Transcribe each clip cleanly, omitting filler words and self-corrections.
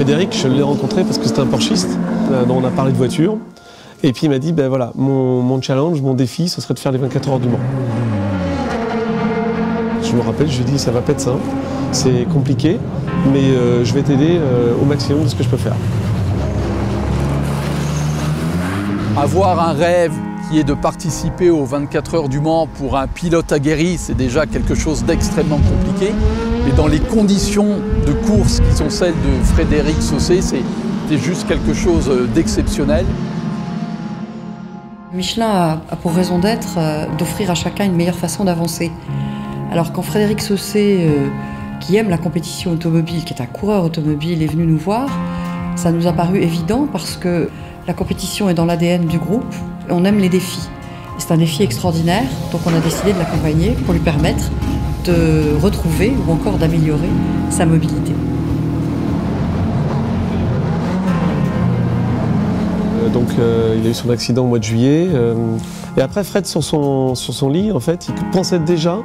Frédéric, je l'ai rencontré parce que c'était un porschiste, dont on a parlé de voiture. Et puis il m'a dit, ben voilà, mon challenge, mon défi, ce serait de faire les 24 heures du Mans. Je me rappelle, je lui ai dit, ça va pas être simple, c'est compliqué, mais je vais t'aider au maximum de ce que je peux faire. Avoir un rêve qui est de participer aux 24 heures du Mans pour un pilote aguerri, c'est déjà quelque chose d'extrêmement compliqué. Mais dans les conditions de course qui sont celles de Frédéric Saucé, c'est juste quelque chose d'exceptionnel. Michelin a pour raison d'être d'offrir à chacun une meilleure façon d'avancer. Alors quand Frédéric Saucé, qui aime la compétition automobile, qui est un coureur automobile, est venu nous voir, ça nous a paru évident parce que la compétition est dans l'ADN du groupe et on aime les défis. C'est un défi extraordinaire, donc on a décidé de l'accompagner pour lui permettre de retrouver ou encore d'améliorer sa mobilité. Donc il a eu son accident au mois de juillet. Et après Fred, sur son lit, en fait, il pensait déjà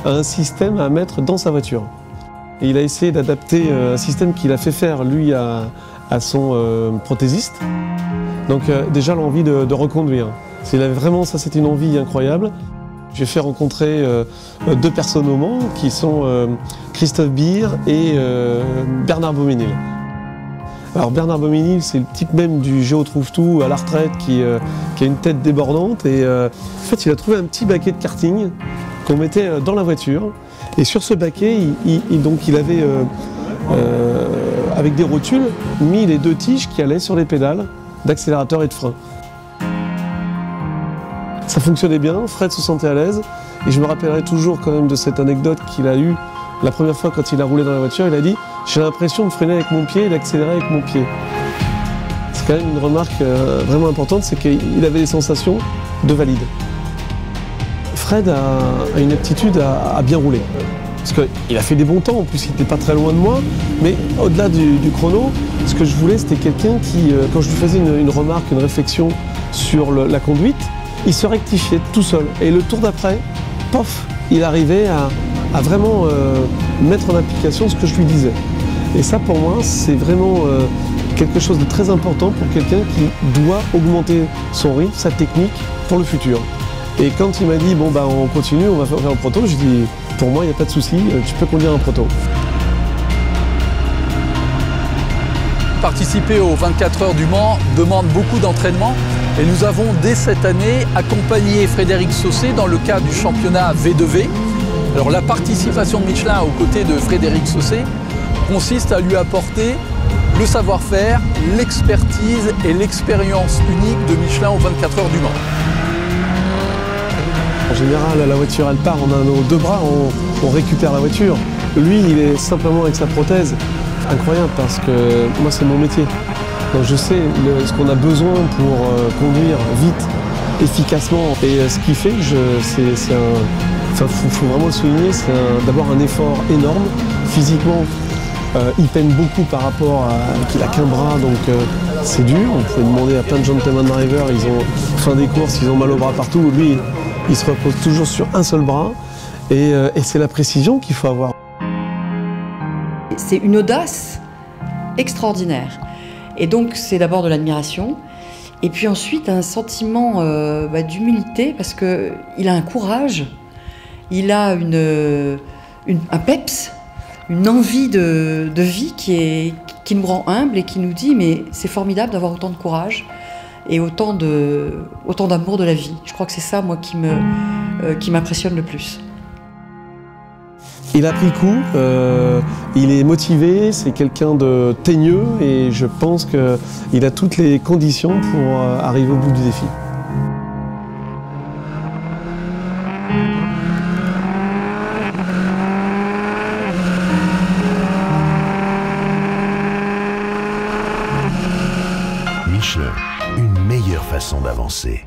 à un système à mettre dans sa voiture. Et il a essayé d'adapter un système qu'il a fait faire, lui, à son prothésiste. Donc déjà l'envie de reconduire. Il avait vraiment, ça c'était une envie incroyable. J'ai fait rencontrer deux personnes au Mans qui sont Christophe Beer et Bernard Beauménil. Alors Bernard Beauménil, c'est le type même du Géo trouve-tout à la retraite qui a une tête débordante et en fait il a trouvé un petit baquet de karting qu'on mettait dans la voiture et sur ce baquet il avait avec des rotules mis les deux tiges qui allaient sur les pédales d'accélérateur et de frein. Ça fonctionnait bien, Fred se sentait à l'aise et je me rappellerai toujours quand même de cette anecdote qu'il a eue la première fois quand il a roulé dans la voiture. Il a dit « j'ai l'impression de freiner avec mon pied et d'accélérer avec mon pied ». C'est quand même une remarque vraiment importante, c'est qu'il avait des sensations de valide. Fred a une aptitude à bien rouler. Parce qu'il a fait des bons temps, en plus il n'était pas très loin de moi, mais au-delà du chrono, ce que je voulais c'était quelqu'un qui, quand je lui faisais une remarque, une réflexion sur la conduite, il se rectifiait tout seul. Et le tour d'après, pof, il arrivait à vraiment mettre en application ce que je lui disais. Et ça pour moi c'est vraiment quelque chose de très important pour quelqu'un qui doit augmenter son rythme, sa technique pour le futur. Et quand il m'a dit bon bah on continue, on va faire un proto, j'ai dit pour moi il n'y a pas de souci, tu peux conduire un proto. Participer aux 24 heures du Mans demande beaucoup d'entraînement et nous avons dès cette année accompagné Frédéric Saucé dans le cadre du championnat V2V. Alors la participation de Michelin aux côtés de Frédéric Saucé consiste à lui apporter le savoir-faire, l'expertise et l'expérience unique de Michelin aux 24 heures du Mans. En général, la voiture elle part, on a nos deux bras, on récupère la voiture. Lui, il est simplement avec sa prothèse. Incroyable parce que moi c'est mon métier. Donc je sais ce qu'on a besoin pour conduire vite, efficacement. Et ce qu'il fait, faut vraiment le souligner, c'est d'abord un effort énorme. Physiquement, il peine beaucoup par rapport à qu'il a qu'un bras, donc c'est dur. On peut demander à plein de gentleman drivers, ils ont fin des courses, ils ont mal au bras partout. Lui, il se repose toujours sur un seul bras et c'est la précision qu'il faut avoir. C'est une audace extraordinaire. Et donc c'est d'abord de l'admiration et puis ensuite un sentiment d'humilité parce qu'il a un courage, il a un peps, une envie de vie qui nous rend humble et qui nous dit mais c'est formidable d'avoir autant de courage et autant d'amour de la vie. Je crois que c'est ça moi qui m'impressionne le plus. Il a pris le coup, il est motivé, c'est quelqu'un de teigneux et je pense qu'il a toutes les conditions pour arriver au bout du défi. Michelin, une meilleure façon d'avancer.